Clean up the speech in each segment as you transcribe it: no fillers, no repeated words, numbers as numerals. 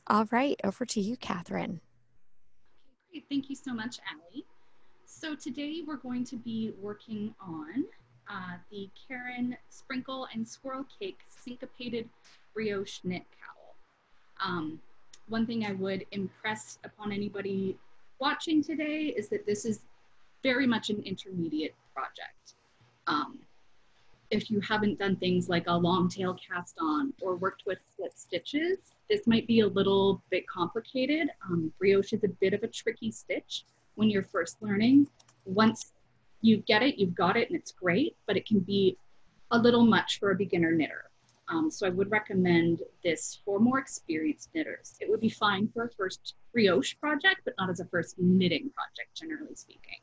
All right, over to you, Catherine. Okay, great. Thank you so much, Allie. So today we're going to be working on the Caron Sprinkle and Swirl Cake Syncopated Brioche Knit Cowl. One thing I would impress upon anybody watching today is that this is very much an intermediate project. Um, if you haven't done things like a long tail cast on or worked with split stitches, this might be a little bit complicated. Brioche is a bit of a tricky stitch when you're first learning. Once you get it, you've got it and it's great, but it can be a little much for a beginner knitter. So I would recommend this for more experienced knitters. It would be fine for a first brioche project, but not as a first knitting project, generally speaking.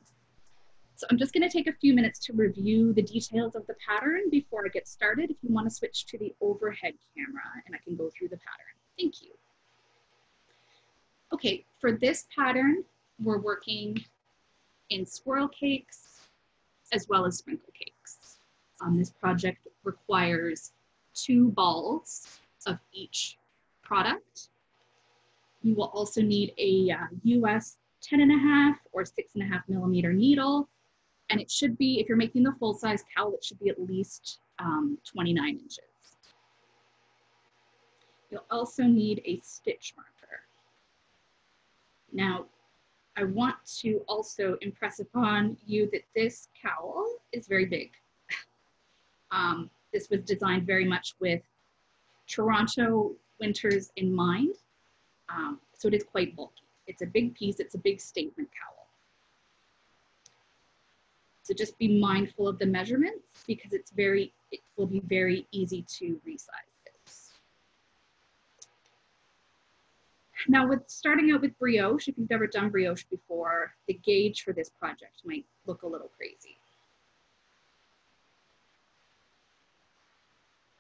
So I'm just going to take a few minutes to review the details of the pattern before I get started. If you want to switch to the overhead camera and I can go through the pattern. Thank you. Okay, for this pattern, we're working in swirl cakes as well as sprinkle cakes. This project requires 2 balls of each product. You will also need a US 10.5 or 6.5 millimeter needle. And it should be, if you're making the full size cowl, it should be at least 29 inches. You'll also need a stitch marker. Now, I want to also impress upon you that this cowl is very big. This was designed very much with Toronto winters in mind. So it is quite bulky. It's a big piece, it's a big statement cowl. So just be mindful of the measurements because it will be very easy to resize this. Now with starting out with brioche, if you've never done brioche before, the gauge for this project might look a little crazy.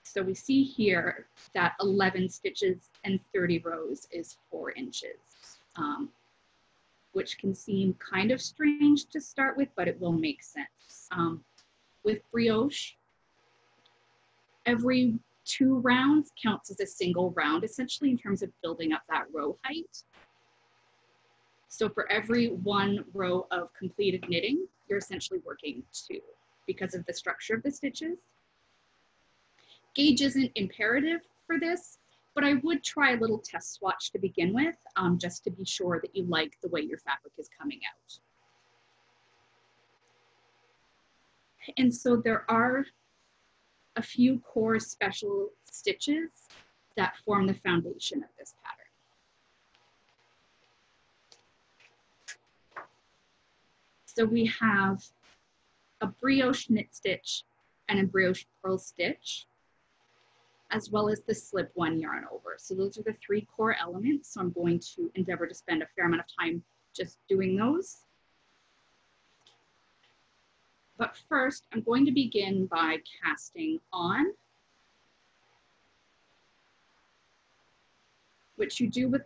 So we see here that 11 stitches and 30 rows is 4 inches, which can seem kind of strange to start with, but it will make sense. With brioche, every 2 rounds counts as a single round, essentially in terms of building up that row height. So for every 1 row of completed knitting, you're essentially working 2 because of the structure of the stitches. Gauge isn't imperative for this, but I would try a little test swatch to begin with, just to be sure that you like the way your fabric is coming out. And so there are a few core special stitches that form the foundation of this pattern. So we have a brioche knit stitch and a brioche purl stitch, as well as the slip 1 yarn over. So those are the 3 core elements. So I'm going to endeavor to spend a fair amount of time just doing those. But first, I'm going to begin by casting on, which you do with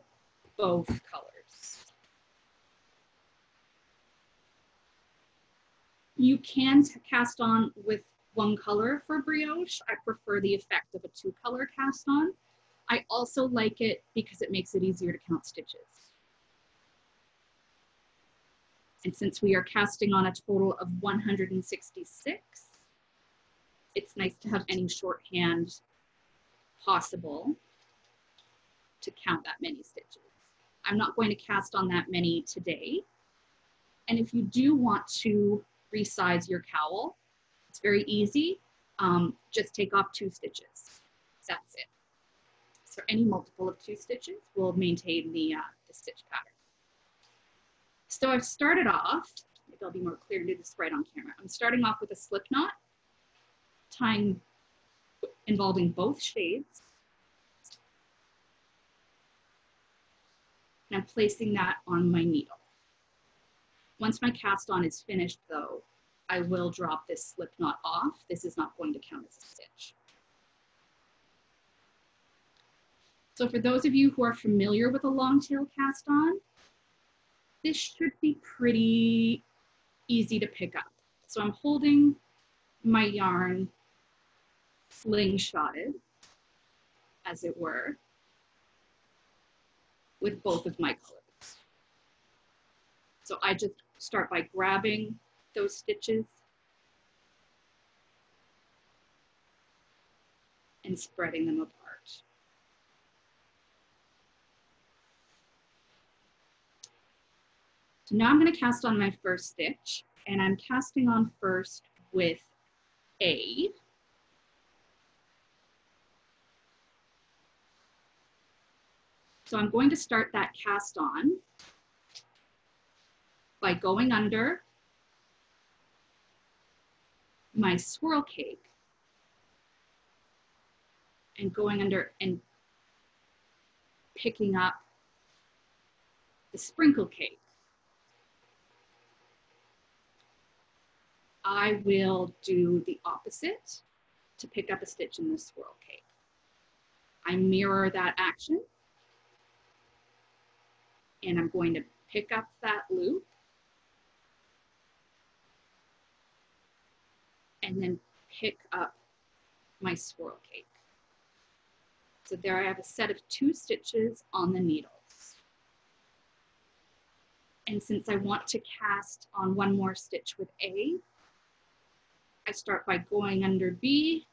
both colors. You can cast on with 1 color for brioche. I prefer the effect of a 2-color cast on. I also like it because it makes it easier to count stitches. And since we are casting on a total of 166, it's nice to have any shorthand possible to count that many stitches. I'm not going to cast on that many today. And if you do want to resize your cowl, it's very easy. Just take off 2 stitches. That's it. So any multiple of 2 stitches will maintain the stitch pattern. So I've started off, maybe I'll be more clear to do this right on camera. I'm starting off with a slip knot, tying, involving both shades. And I'm placing that on my needle. Once my cast on is finished though, I will drop this slip knot off. This is not going to count as a stitch. So for those of you who are familiar with a long tail cast on, this should be pretty easy to pick up. So I'm holding my yarn slingshotted, as it were. with both of my colors. So I just start by grabbing those stitches and spreading them apart. So now I'm going to cast on my first stitch, and I'm casting on first with A. So I'm going to start that cast on by going under my swirl cake and going under and picking up the sprinkle cake. I will do the opposite to pick up a stitch in the swirl cake. I mirror that action, and I'm going to pick up that loop and then pick up my swirl cake. So there I have a set of 2 stitches on the needles. And since I want to cast on one more stitch with A, I start by going under B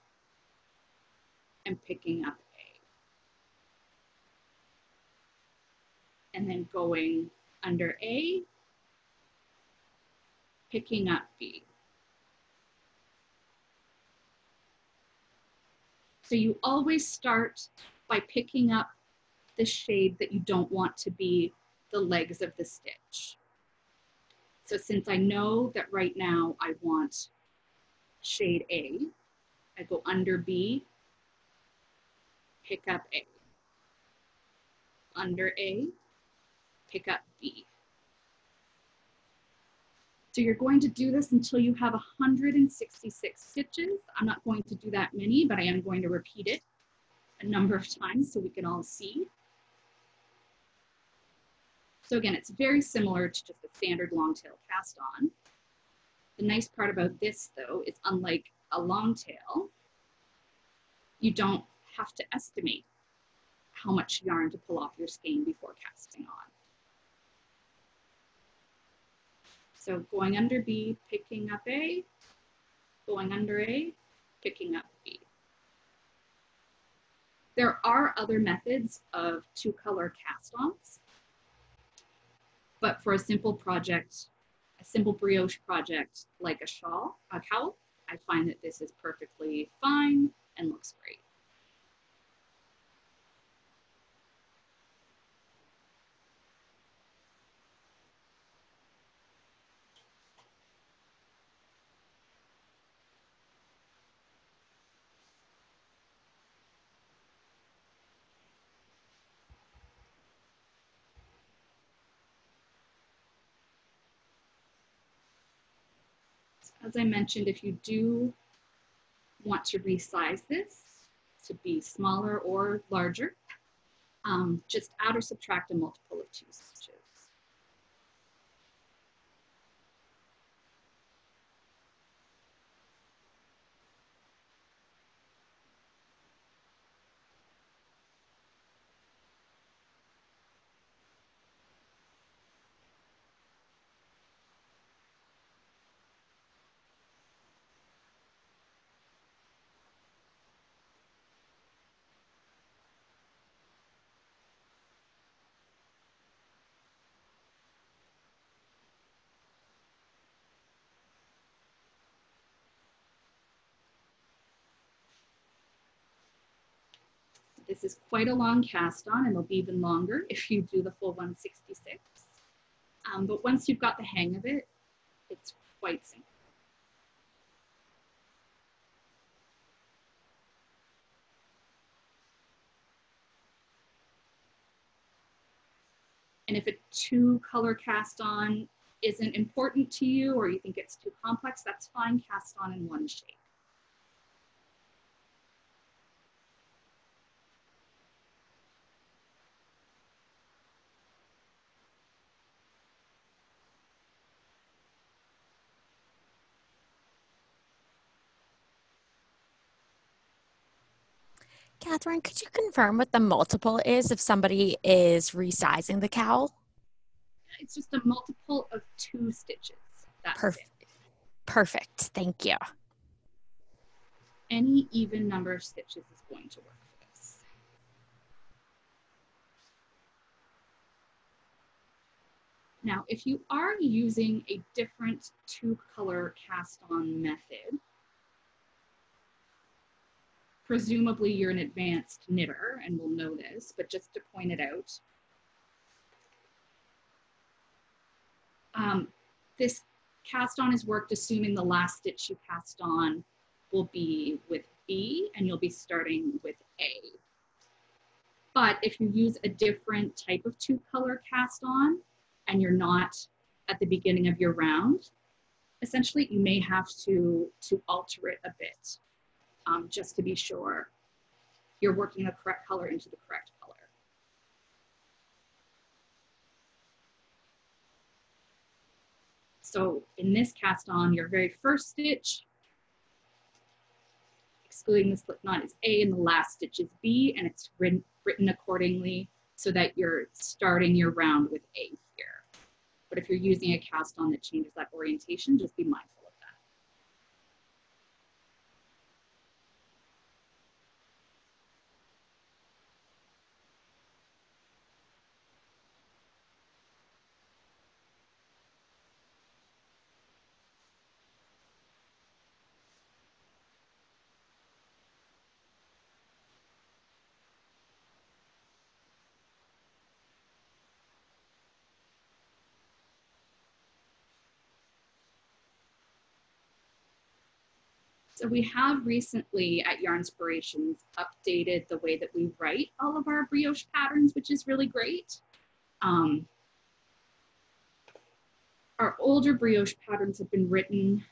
and picking up A. And then going under A, picking up B. So you always start by picking up the shade that you don't want to be the legs of the stitch. So since I know that right now I want shade A, I go under B, pick up A. Under A, pick up B. So you're going to do this until you have 166 stitches. I'm not going to do that many, but I am going to repeat it a number of times so we can all see. So again, it's very similar to just a standard long tail cast on. The nice part about this though is unlike a long tail, you don't have to estimate how much yarn to pull off your skein before casting on. So going under B, picking up A, going under A, picking up B. There are other methods of 2-color cast-ons, but for a simple project, a simple brioche project like a shawl, a cowl, I find that this is perfectly fine and looks great. As I mentioned, if you do want to resize this to be smaller or larger, just add or subtract a multiple of 2 stitches. This is quite a long cast on, and it'll be even longer if you do the full 166. But once you've got the hang of it, it's quite simple. And if a 2-color cast on isn't important to you or you think it's too complex, that's fine, cast on in 1 shade. Catherine, could you confirm what the multiple is if somebody is resizing the cowl? It's just a multiple of 2 stitches. That's it. Perfect. Thank you. Any even number of stitches is going to work for this. Now, if you are using a different 2-color cast-on method, presumably you're an advanced knitter and will know this, but just to point it out, this cast-on is worked assuming the last stitch you cast on will be with B and you'll be starting with A. But if you use a different type of 2-color cast on and you're not at the beginning of your round, essentially you may have to alter it a bit just to be sure you're working the correct color into the correct color. So in this cast on, your very first stitch, excluding the slip knot, is A and the last stitch is B, and it's written accordingly so that you're starting your round with A here. But if you're using a cast on that changes that orientation, just be mindful of that. So we have recently at Yarnspirations updated the way that we write all of our brioche patterns, which is really great. Our older brioche patterns have been written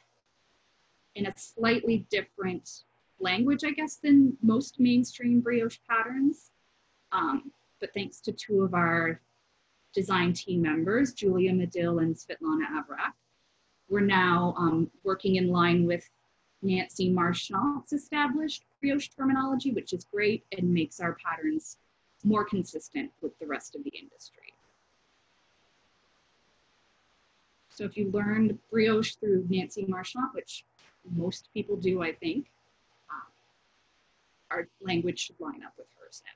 in a slightly different language, I guess, than most mainstream brioche patterns. But thanks to 2 of our design team members, Julia Medill and Svetlana Avrak, we're now working in line with Nancy Marchand's established brioche terminology, which is great and makes our patterns more consistent with the rest of the industry. So if you learned brioche through Nancy Marchand, which most people do, I think, our language should line up with hers now.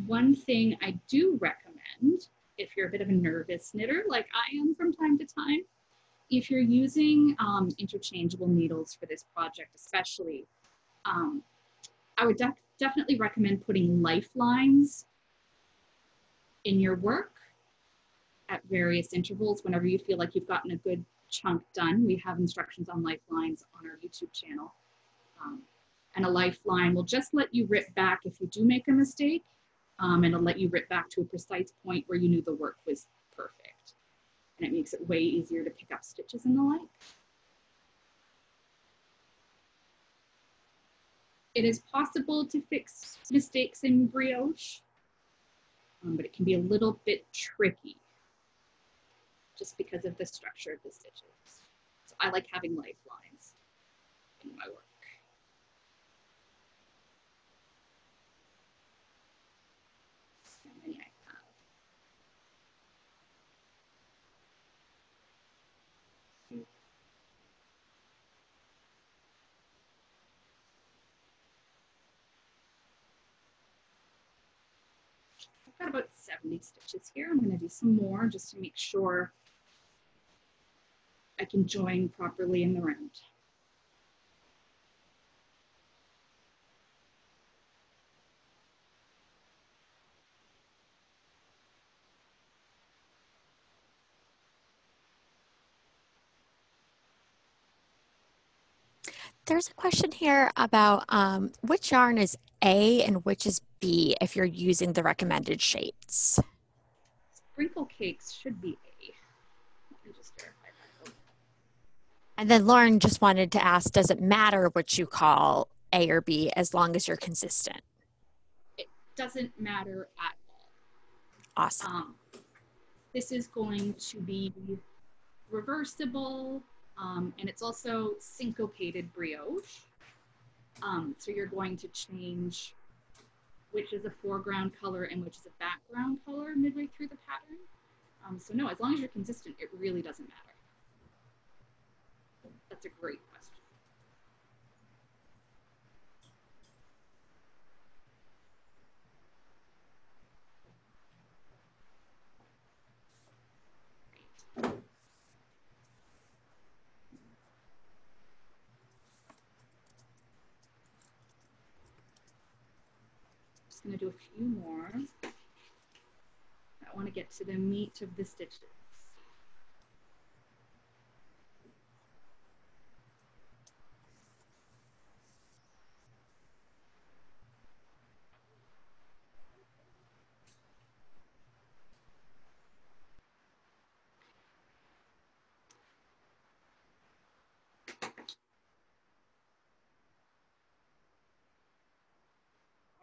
One thing I do recommend, if you're a bit of a nervous knitter like I am from time to time, if you're using interchangeable needles for this project especially, I would definitely recommend putting lifelines in your work at various intervals whenever you feel like you've gotten a good chunk done. We have instructions on lifelines on our YouTube channel. And a lifeline will just let you rip back if you do make a mistake, and it'll let you rip back to a precise point where you knew the work was perfect. And it makes it way easier to pick up stitches and the like. It is possible to fix mistakes in brioche, but it can be a little bit tricky just because of the structure of the stitches. So I like having lifelines in my work. How many I have? I've got about 70 stitches here. I'm going to do some more just to make sure I can join properly in the round. There's a question here about which yarn is A and which is B if you're using the recommended shapes. Sprinkle cakes should be A. Let me just verify that. And then Lauren just wanted to ask, does it matter what you call A or B as long as you're consistent? It doesn't matter at all. Awesome. This is going to be reversible, and it's also syncopated brioche. So you're going to change which is a foreground color and which is a background color midway through the pattern. So no, as long as you're consistent, it really doesn't matter. That's a great question. Great. Just going to do a few more. I want to get to the meat of the stitches.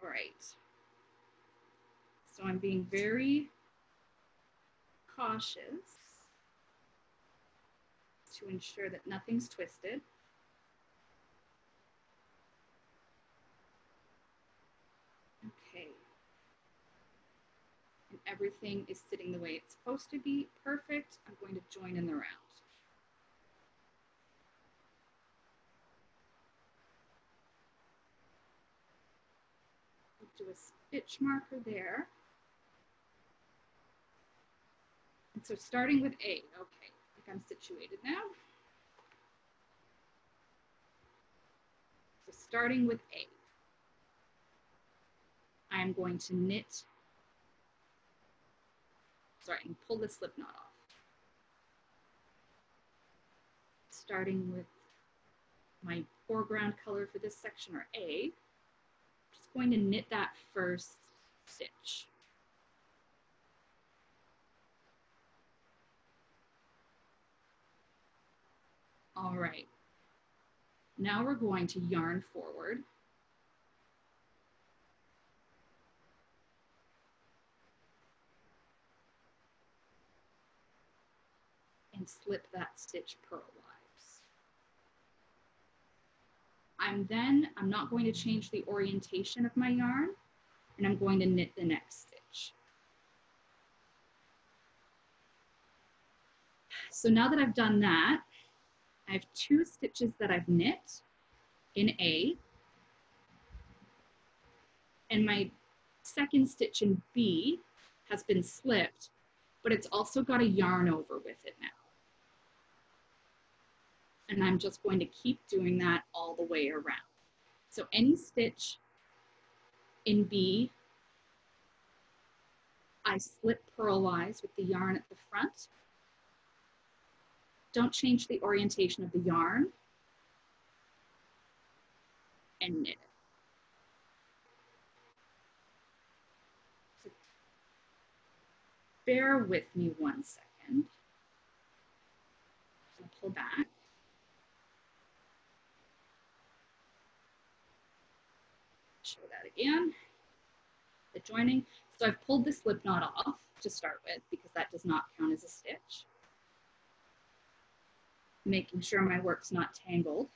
All right. So I'm being very cautious to ensure that nothing's twisted. Okay. And everything is sitting the way it's supposed to be. Perfect. I'm going to join in the round. Do a stitch marker there. And so starting with A, okay, I think I'm situated now. So starting with A, I'm going to knit, and pull the slip knot off. Starting with my foreground color for this section, or A, I'm just going to knit that first stitch. All right, now we're going to yarn forward. And slip that stitch purlwise. I'm not going to change the orientation of my yarn, and I'm going to knit the next stitch. So now that I've done that, I have 2 stitches that I've knit in A, and my second stitch in B has been slipped, but it's also got a yarn over with it now. And I'm just going to keep doing that all the way around. So any stitch in B, I slip purlwise with the yarn at the front. Don't change the orientation of the yarn, and knit it. So bear with me 1 second. I'll pull back. Show that again. The joining. So I've pulled the slip knot off to start with because that does not count as a stitch. Making sure my work's not tangled.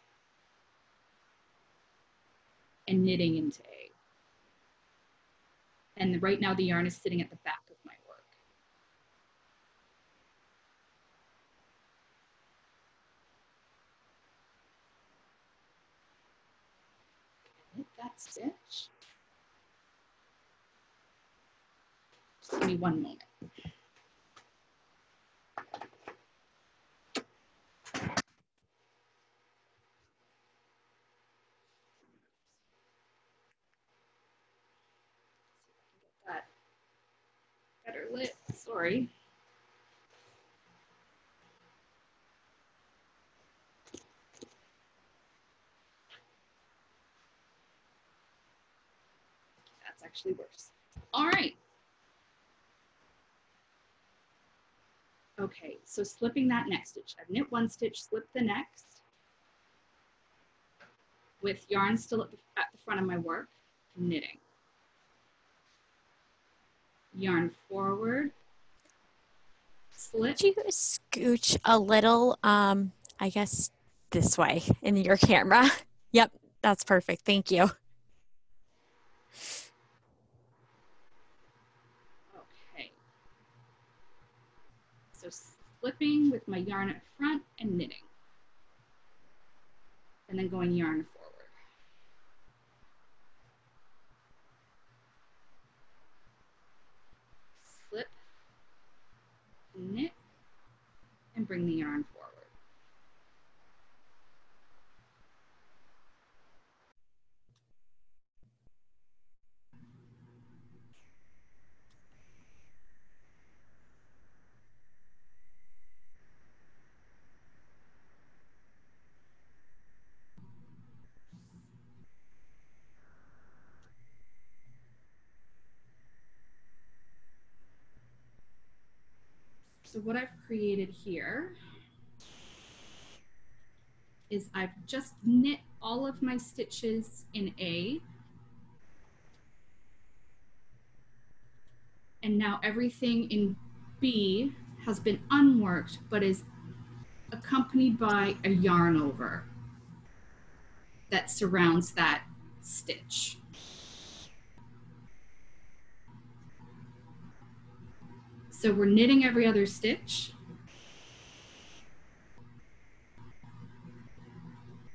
And knitting into A. And right now the yarn is sitting at the back of my work. Knit that stitch. Just give me 1 moment. That better lit, sorry. That's actually worse. All right. Okay, so slipping that next stitch. I've knit one stitch, slip the next, with yarn still at the front of my work, knitting. Yarn forward, slip. Could you scooch a little, I guess this way in your camera? Yep, that's perfect. Thank you. Okay. So slipping with my yarn at front and knitting. And then going yarn forward. Slip, knit, and bring the yarn forward. So what I've created here is I've just knit all of my stitches in A, and now everything in B has been unworked but is accompanied by a yarn over that surrounds that stitch. So we're knitting every other stitch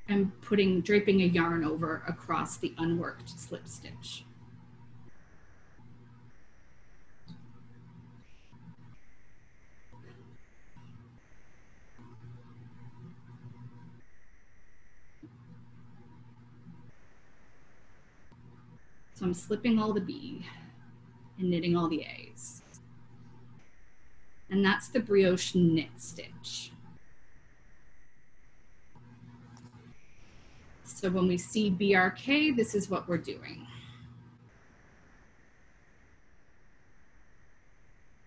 and draping a yarn over across the unworked slip stitch. So I'm slipping all the B and knitting all the A's. And that's the Brioche Knit stitch. So when we see BRK, this is what we're doing.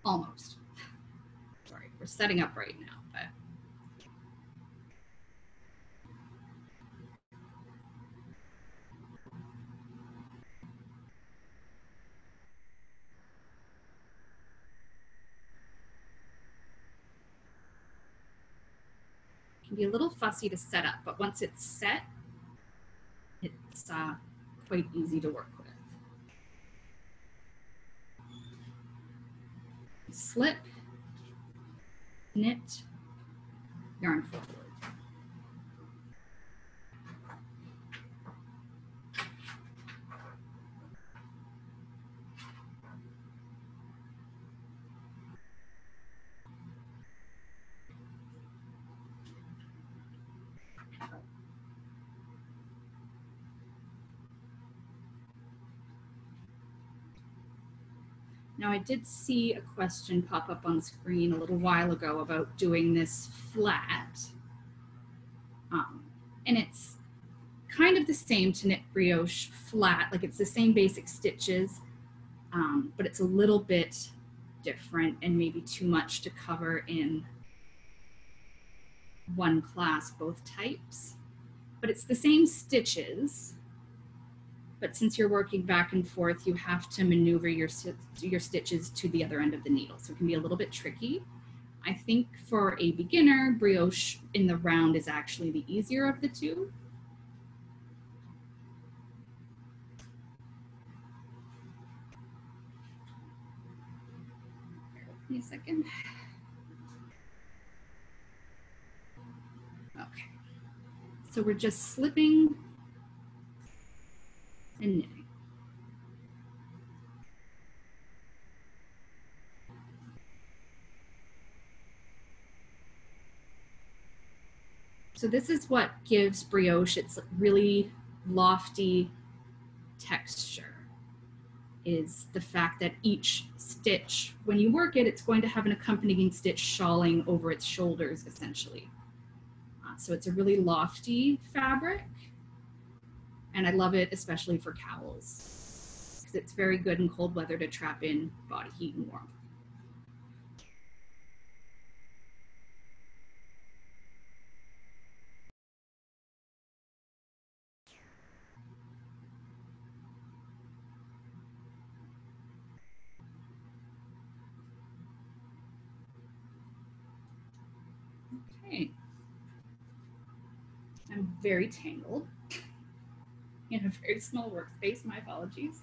Almost. Sorry, we're setting up right now, but. It can be a little fussy to set up, but once it's set, it's quite easy to work with. Slip, knit, yarn forward. Now I did see a question pop up on the screen a little while ago about doing this flat. And it's kind of the same to knit brioche flat, like it's the same basic stitches, but it's a little bit different and maybe too much to cover in one class, both types. But it's the same stitches, but since you're working back and forth, you have to maneuver your stitches to the other end of the needle. So it can be a little bit tricky. I think for a beginner, brioche in the round is actually the easier of the two. Bear with me a second. Okay, so we're just slipping and knitting. So this is what gives brioche its really lofty texture, is the fact that each stitch, when you work it, it's going to have an accompanying stitch shawling over its shoulders, essentially. So it's a really lofty fabric, and I love it especially for cowls, because it's very good in cold weather to trap in body heat and warmth. Okay. I'm very tangled in a very small workspace. My apologies.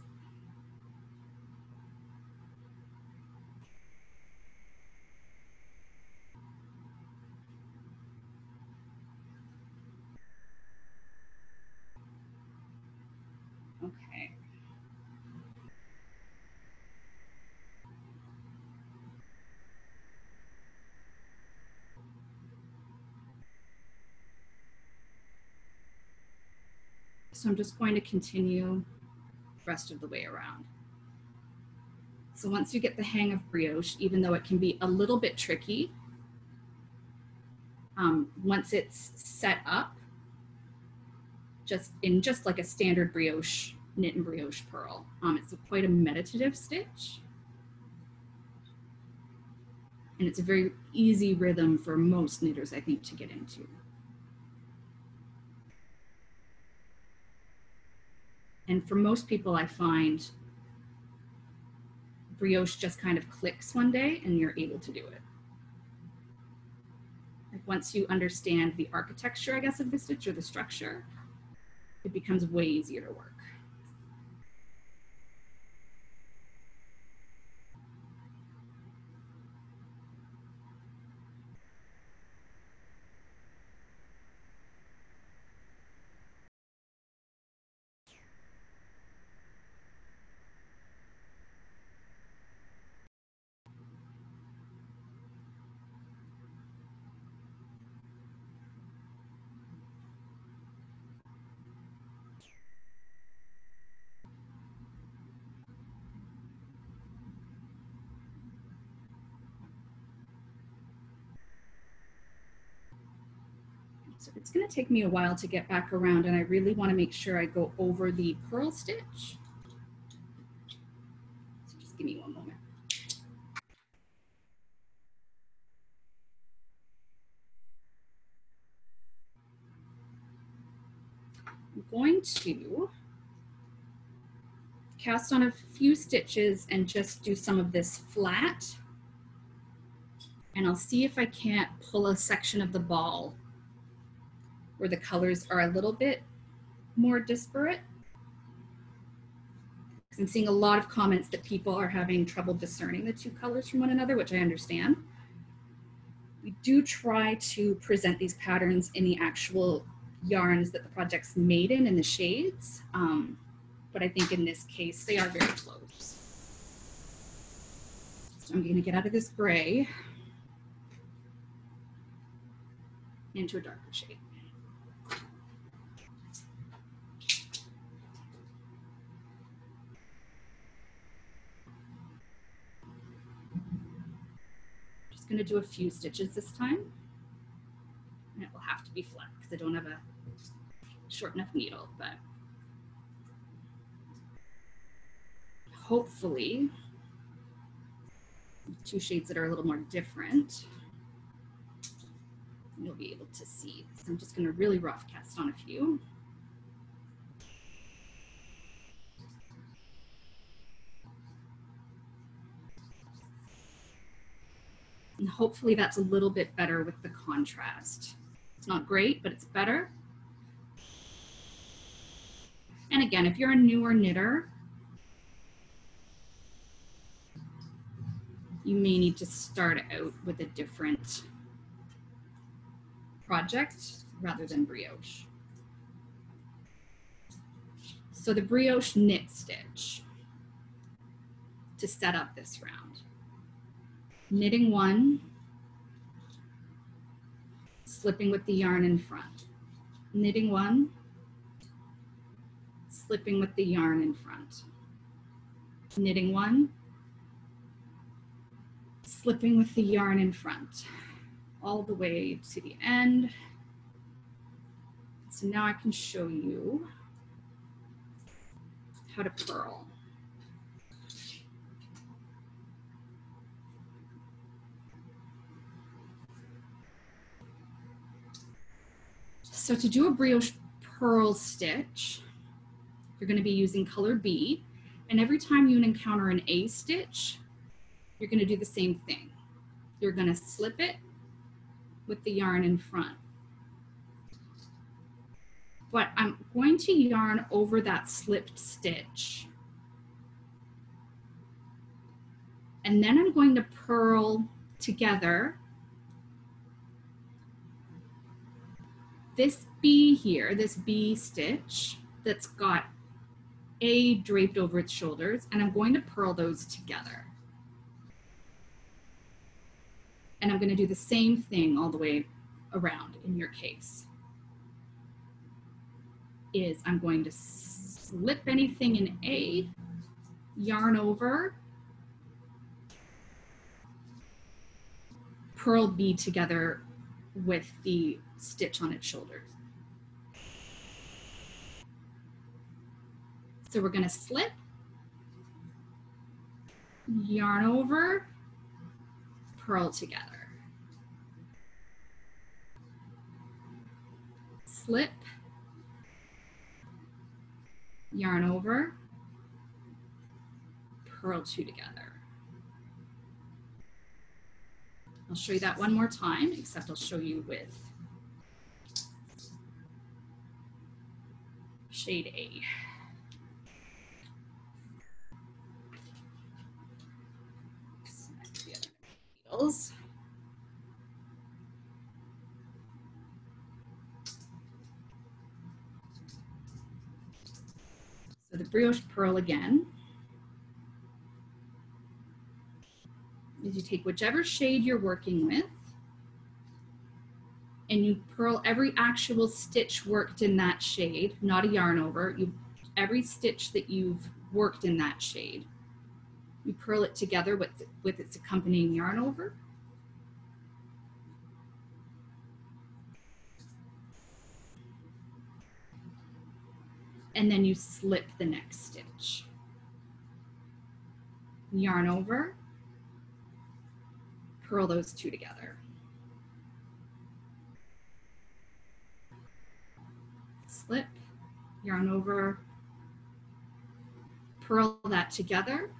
Okay. So I'm just going to continue the rest of the way around. So once you get the hang of brioche, even though it can be a little bit tricky, once it's set up, just like a standard brioche knit and brioche purl, it's quite a meditative stitch. And it's a very easy rhythm for most knitters, I think, to get into. And for most people, I find brioche just kind of clicks one day and you're able to do it. Like once you understand the architecture, I guess, of the stitch or the structure, it becomes way easier to work. So it's going to take me a while to get back around, and I really want to make sure I go over the purl stitch. So just give me one moment. I'm going to cast on a few stitches and just do some of this flat. And I'll see if I can't pull a section of the ball where the colors are a little bit more disparate. I'm seeing a lot of comments that people are having trouble discerning the two colors from one another, which I understand. We do try to present these patterns in the actual yarns that the project's made in the shades. But I think in this case, they are very close. So I'm gonna get out of this gray into a darker shade. Just gonna do a few stitches this time. And it will have to be flat because I don't have a short enough needle, but hopefully two shades that are a little more different, you'll be able to see. So I'm just gonna really rough cast on a few. And hopefully that's a little bit better with the contrast. It's not great, but it's better. And again, if you're a newer knitter, you may need to start out with a different project rather than brioche. So the brioche knit stitch to set up this round. Knitting one, slipping with the yarn in front. Knitting one, slipping with the yarn in front. Knitting one, slipping with the yarn in front, all the way to the end. So now I can show you how to purl. So to do a brioche purl stitch, you're going to be using color B, and every time you encounter an A stitch, you're going to do the same thing. You're going to slip it with the yarn in front. But I'm going to yarn over that slipped stitch. And then I'm going to purl together this B here, this B stitch that's got A draped over its shoulders, and I'm going to purl those together. And I'm going to do the same thing all the way around in your case. Is I'm going to slip anything in A, yarn over, purl B together with the stitch on its shoulders. So we're going to slip, yarn over, purl together. Slip, yarn over, purl two together. I'll show you that one more time, except I'll show you with shade A. Select the other needles. So the Brioche Pearl again is you take whichever shade you're working with and you purl every actual stitch worked in that shade, not a yarn over. Every stitch that you've worked in that shade, you purl it together with its accompanying yarn over. And then you slip the next stitch. Yarn over, purl those two together. Slip, yarn over, purl that together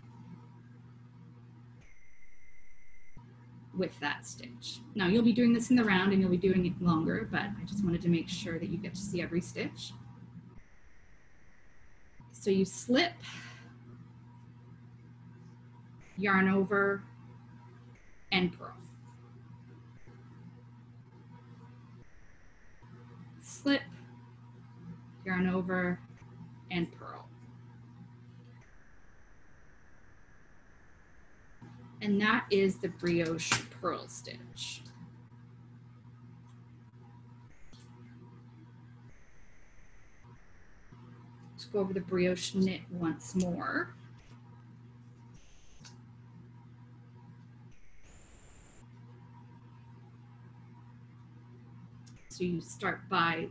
with that stitch. Now you'll be doing this in the round and you'll be doing it longer, but I just wanted to make sure that you get to see every stitch. So you slip, yarn over, and purl. Slip, yarn over, and purl. And that is the Brioche Pearl stitch. Let's go over the Brioche Knit once more. So you start by,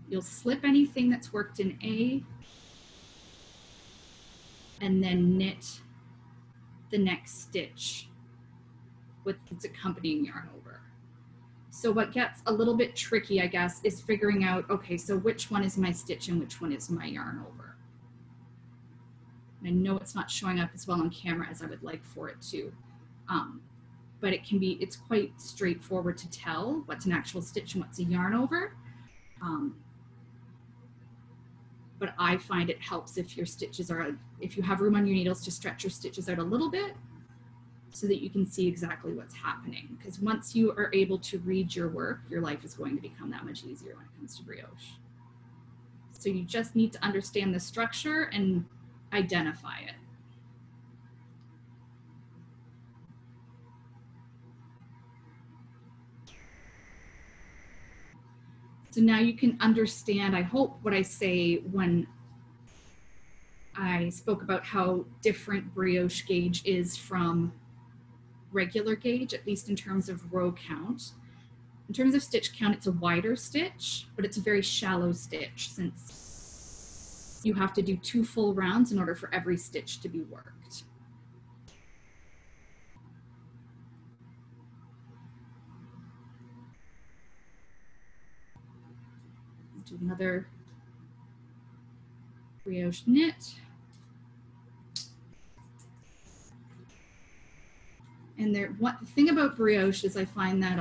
you'll slip anything that's worked in A, and then knit the next stitch with its accompanying yarn over. So what gets a little bit tricky, I guess, is figuring out, okay, so which one is my stitch and which one is my yarn over? And I know it's not showing up as well on camera as I would like for it to, but it's quite straightforward to tell what's an actual stitch and what's a yarn over. But I find it helps if your stitches are, if you have room on your needles to stretch your stitches out a little bit so that you can see exactly what's happening. Because once you are able to read your work, your life is going to become that much easier when it comes to brioche. So you just need to understand the structure and identify it. So now you can understand, I hope, what I say when I spoke about how different brioche gauge is from regular gauge, at least in terms of row count. In terms of stitch count, it's a wider stitch, but it's a very shallow stitch since you have to do 2 full rounds in order for every stitch to be worked. Do another brioche knit. And the thing about brioche is I find that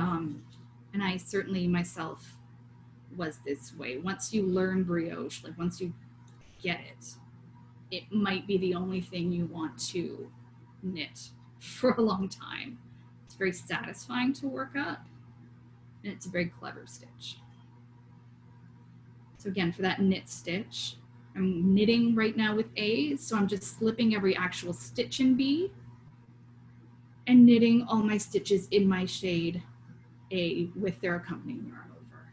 And I certainly myself was this way. Once you learn brioche, like once you get it, it might be the only thing you want to knit for a long time. It's very satisfying to work up, and it's a very clever stitch. So again, for that knit stitch, I'm knitting right now with A, so I'm just slipping every actual stitch in B and knitting all my stitches in my shade A with their accompanying yarn over.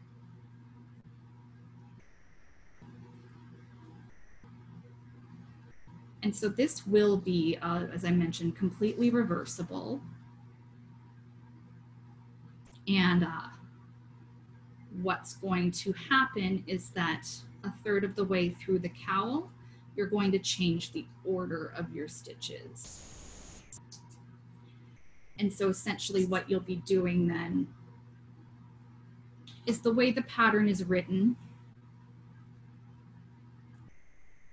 And so this will be, as I mentioned, completely reversible. And what's going to happen is that a third of the way through the cowl, you're going to change the order of your stitches. And so essentially what you'll be doing then is the way the pattern is written.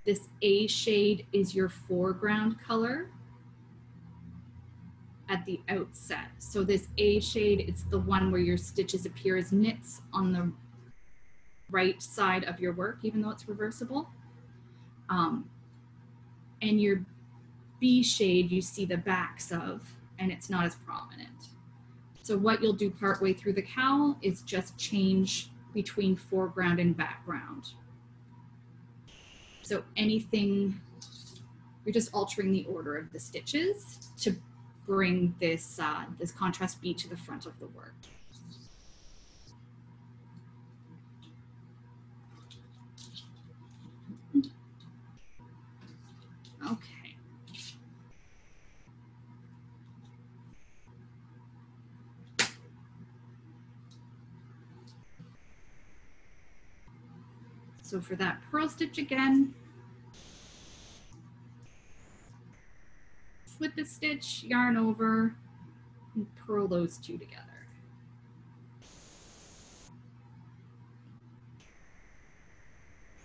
This A shade is your foreground color at the outset. So this A shade, it's the one where your stitches appear as knits on the right side of your work, even though it's reversible. And your B shade, you see the backs of, and it's not as prominent. So what you'll do partway through the cowl is just change between foreground and background. So anything, you're just altering the order of the stitches to bring this, this contrast B to the front of the work. Okay. So for that purl stitch again, slip a stitch, yarn over, and purl those two together.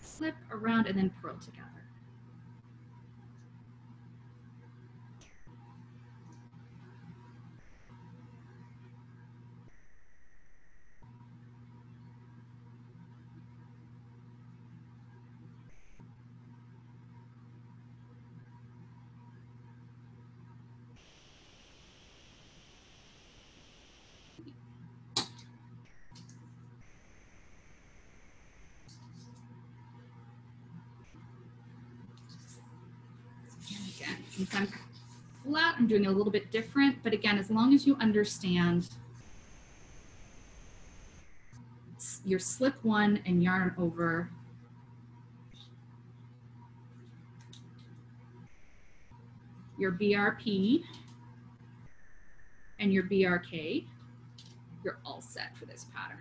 Slip around and then purl together. Again, since I'm flat, I'm doing it a little bit different, but again, as long as you understand your slip one and yarn over, your BRP and your BRK, you're all set for this pattern.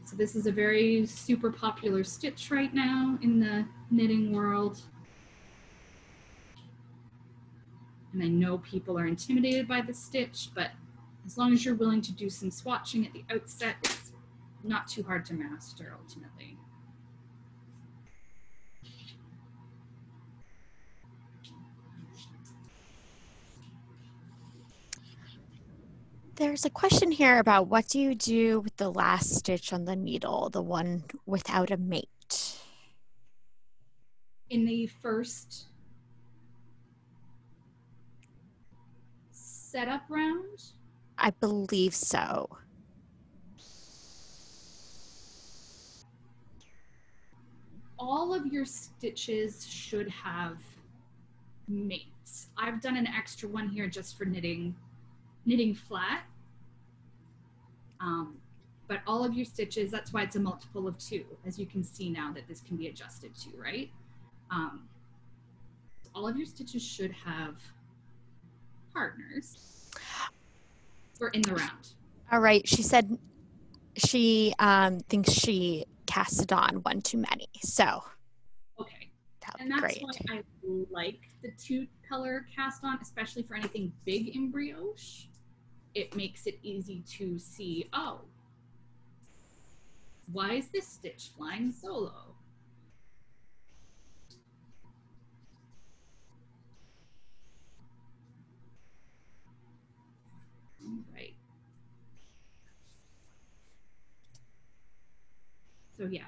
So this is a very super popular stitch right now in the knitting world. And I know people are intimidated by the stitch, but as long as you're willing to do some swatching at the outset, it's not too hard to master ultimately. There's a question here about what do you do with the last stitch on the needle, the one without a mate? In the first setup round? I believe so. All of your stitches should have mates. I've done an extra one here just for knitting flat. But all of your stitches, that's why it's a multiple of 2, as you can see now that this can be adjusted to, right? All of your stitches should have partners for in the round. All right, she said she thinks she cast it on one too many, so okay. that'll And be that's great. why I like the 2-color cast on, especially for anything big in brioche. It makes it easy to see, oh, why is this stitch flying solo? Right. So yeah.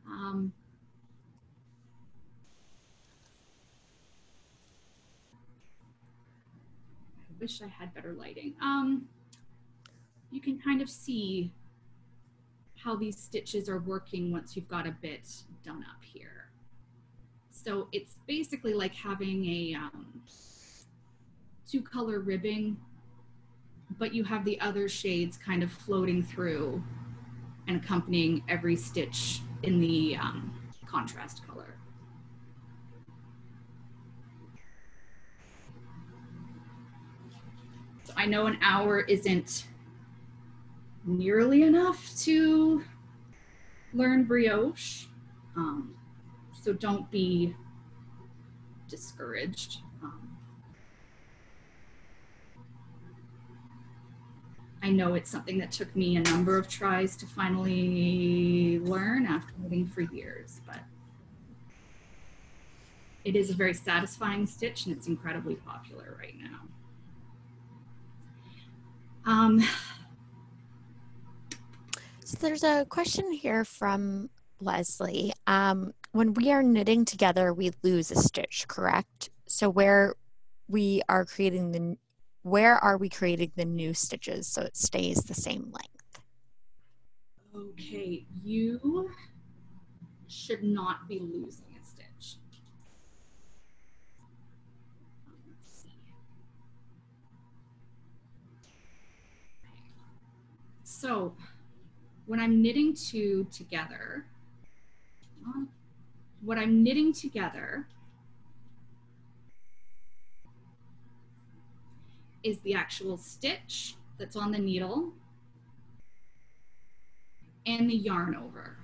I wish I had better lighting. You can kind of see how these stitches are working once you've got a bit done up here. So it's basically like having a two-color ribbing, but you have the other shades kind of floating through and accompanying every stitch in the contrast color. So I know an hour isn't nearly enough to learn brioche, so don't be discouraged. I know it's something that took me a number of tries to finally learn after knitting for years, but it is a very satisfying stitch and it's incredibly popular right now. So there's a question here from Leslie. When we are knitting together, we lose a stitch, correct? So where are we creating the new stitches so it stays the same length? Okay, you should not be losing a stitch. Let's see. So when I'm knitting two together, what I'm knitting together is the actual stitch that's on the needle and the yarn over.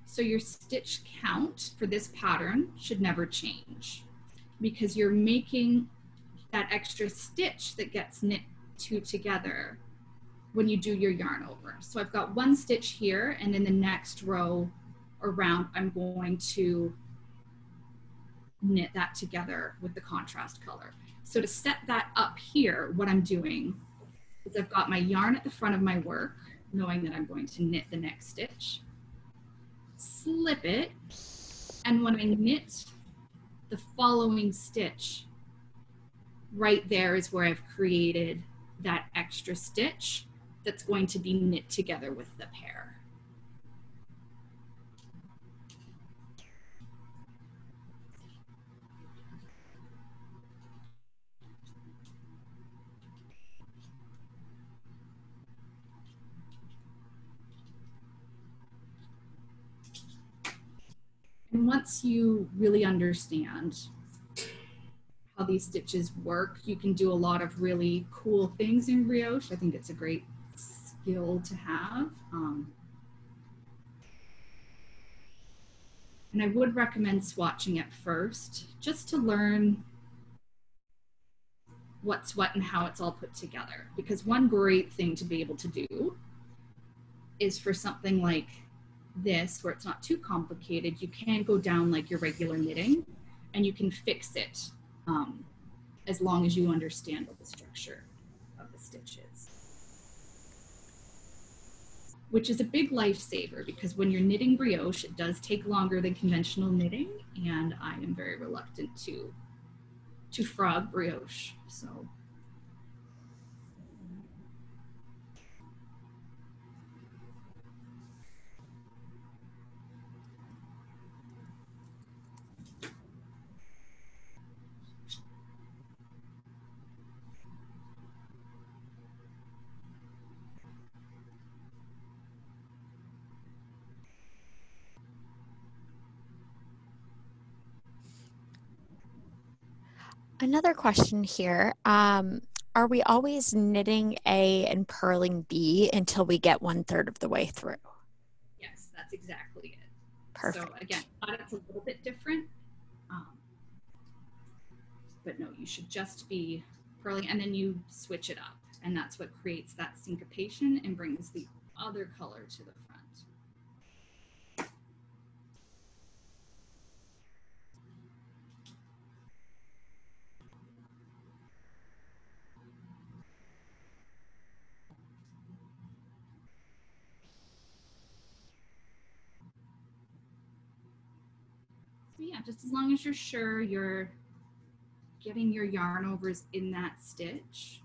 So your stitch count for this pattern should never change because you're making that extra stitch that gets knit two together when you do your yarn over. So I've got one stitch here, and in the next row around, I'm going to knit that together with the contrast color. So to set that up here, what I'm doing is I've got my yarn at the front of my work, knowing that I'm going to knit the next stitch, slip it, and when I knit the following stitch, right there is where I've created that extra stitch that's going to be knit together with the pair. And once you really understand how these stitches work, you can do a lot of really cool things in brioche. I think it's a great skill to have. And I would recommend swatching it first, just to learn what's what and how it's all put together. Because one great thing to be able to do is for something like this, where it's not too complicated, you can go down like your regular knitting and you can fix it as long as you understand what the structure of the stitch is. Which is a big lifesaver because when you're knitting brioche, it does take longer than conventional knitting, and I am very reluctant to frog brioche. So Another question here. Are we always knitting A and purling B until we get 1/3 of the way through? yes, that's exactly it. Perfect. So again, it's a little bit different, but no, you should just be purling and then you switch it up. And that's what creates that syncopation and brings the other color to the front. just as long as you're sure you're getting your yarn overs in that stitch.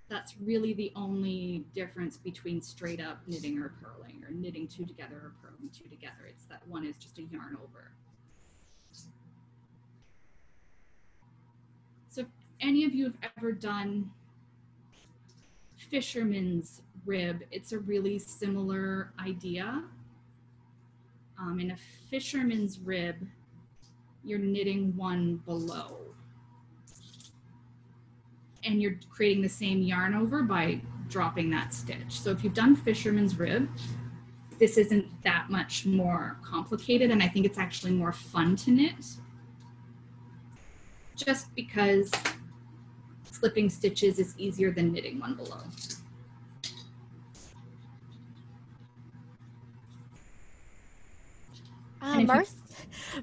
That's really the only difference between straight up knitting or purling, or knitting two together or purling two together. It's that one is just a yarn over. So if any of you have ever done fisherman's rib, it's a really similar idea. In a fisherman's rib, you're knitting one below, and you're creating the same yarn over by dropping that stitch. So if you've done fisherman's rib, this isn't that much more complicated, and I think it's actually more fun to knit, just because slipping stitches is easier than knitting one below.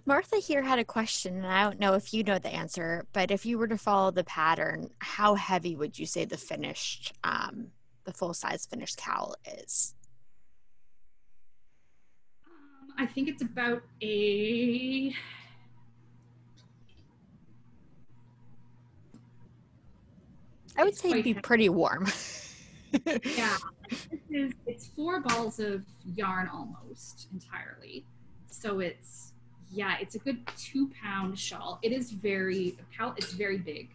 Martha here had a question, and I don't know if you know the answer, but if you were to follow the pattern, how heavy would you say the finished, the full-size finished cowl is? I think it's about a... I would say it'd be pretty warm. Yeah, it's 4 balls of yarn almost entirely. So it's, yeah, it's a good 2-pound shawl. It is it's very big.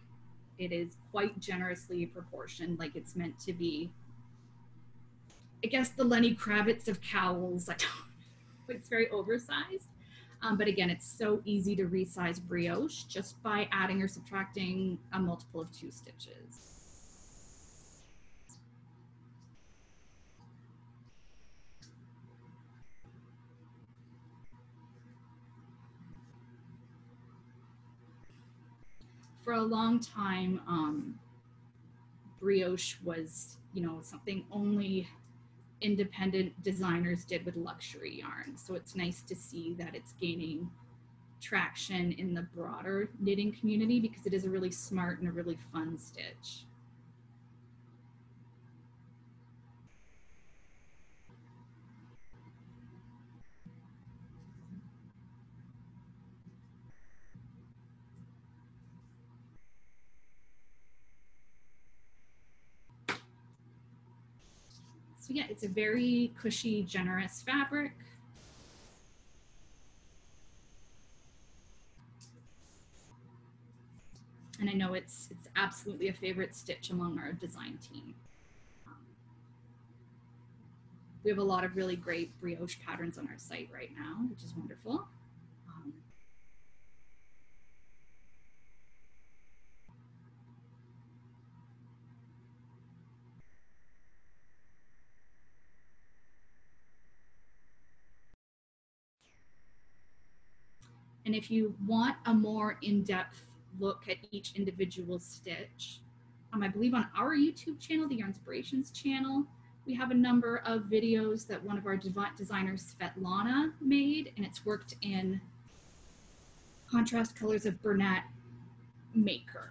It is quite generously proportioned, like it's meant to be. I guess the Lenny Kravitz of cowls. It's very oversized. But again, it's so easy to resize brioche just by adding or subtracting a multiple of 2 stitches. For a long time, brioche was, something only independent designers did with luxury yarn. So it's nice to see that it's gaining traction in the broader knitting community, because it is a really smart and a really fun stitch. So yeah, it's a very cushy, generous fabric. And I know it's absolutely a favorite stitch among our design team. We have a lot of really great brioche patterns on our site right now, which is wonderful. And if you want a more in-depth look at each individual stitch, I believe on our YouTube channel, the Yarnspirations channel, we have a number of videos that one of our designers, Svetlana, made, and it's worked in contrast colors of Bernat Maker.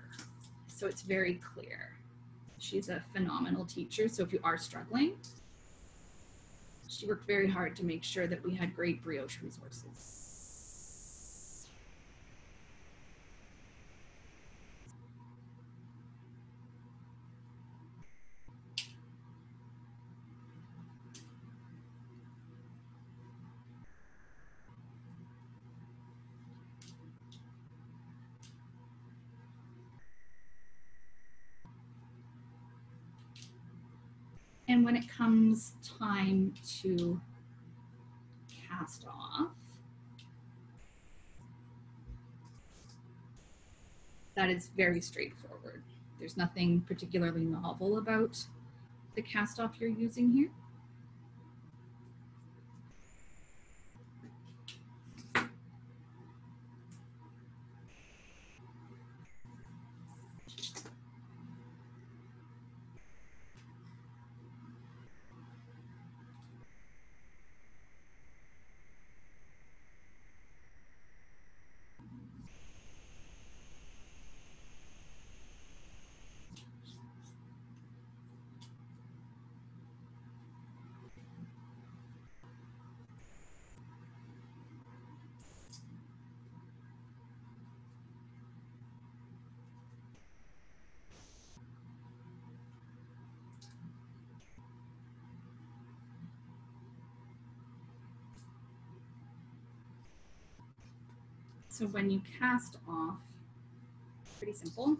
So it's very clear. She's a phenomenal teacher, so if you are struggling, she worked very hard to make sure that we had great brioche resources. And when it comes time to cast off, that is very straightforward. There's nothing particularly novel about the cast off you're using here. So when you cast off, pretty simple.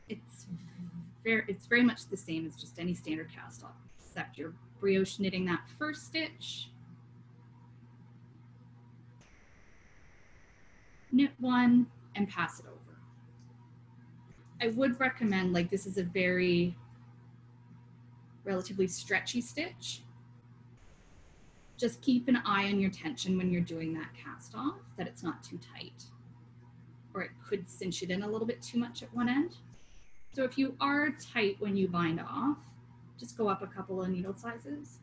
It's very much the same as just any standard cast off, except you're brioche knitting that first stitch, knit one, and pass it over. I would recommend, like, this is a very relatively stretchy stitch. Just keep an eye on your tension when you're doing that cast off, that it's not too tight, or it could cinch it in a little bit too much at one end. So if you are tight when you bind off, just go up a couple of needle sizes.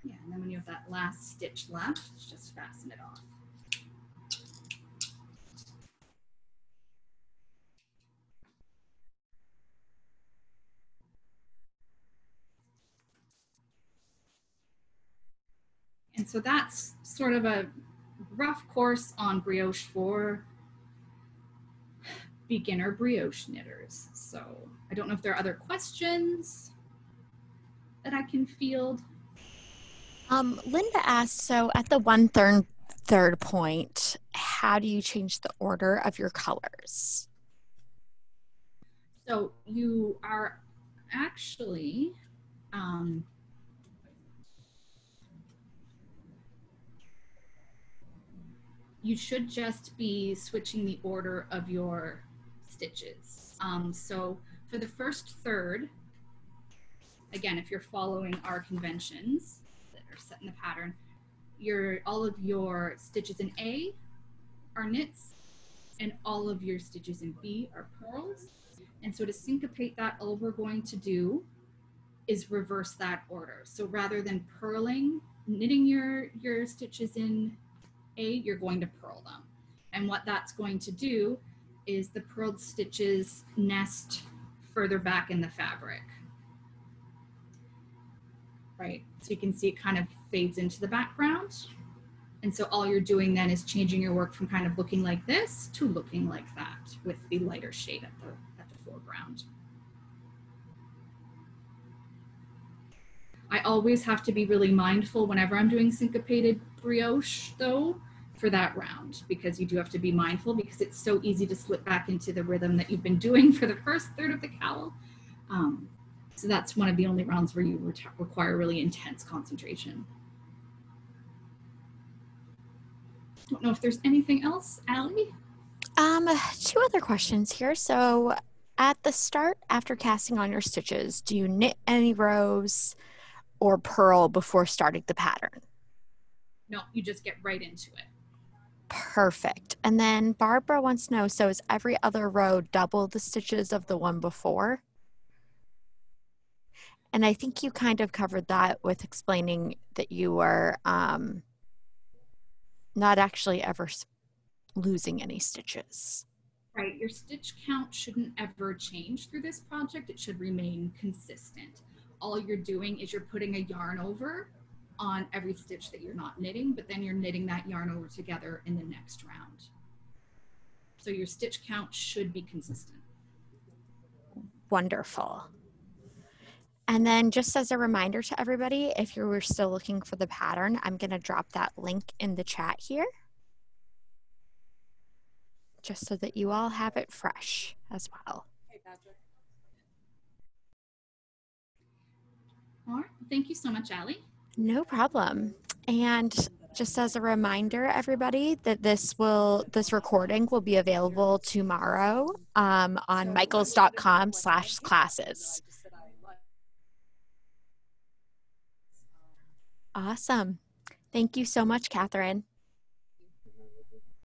Yeah, and then when you have that last stitch left, just fasten it off. And so that's sort of a rough course on brioche for beginner brioche knitters. So I don't know if there are other questions that I can field. Linda asked, so at the 1/3 point, how do you change the order of your colors? So you are actually, you should just be switching the order of your stitches. So for the first third, again, if you're following our conventions that are set in the pattern, all of your stitches in A are knits and all of your stitches in B are purls. And so to syncopate that, all we're going to do is reverse that order. So rather than purling, knitting your stitches in A, you're going to purl them. And what that's going to do is the purled stitches nest further back in the fabric. Right, so you can see it kind of fades into the background. And so all you're doing then is changing your work from kind of looking like this to looking like that with the lighter shade at the foreground. I always have to be really mindful whenever I'm doing syncopated brioche though, for that round, because you do have to be mindful because it's so easy to slip back into the rhythm that you've been doing for the first third of the cowl. So that's one of the only rounds where you require really intense concentration. Don't know if there's anything else, Allie? 2 other questions here. So at the start, after casting on your stitches, do you knit any rows or purl before starting the pattern? No, you just get right into it. Perfect. And then Barbara wants to know, so is every other row double the stitches of the one before? And I think you kind of covered that with explaining that you were not actually ever losing any stitches. Right, your stitch count shouldn't ever change through this project. It should remain consistent. All you're doing is you're putting a yarn over on every stitch that you're not knitting, but then you're knitting that yarn over together in the next round. So your stitch count should be consistent. Wonderful. And then just as a reminder to everybody, if you were still looking for the pattern, I'm going to drop that link in the chat here, just so that you all have it fresh as well. Hey, Patrick. All right, thank you so much, Allie. No problem. And just as a reminder, everybody, that this recording will be available tomorrow on michaels.com/classes. Awesome. Thank you so much, Catherine.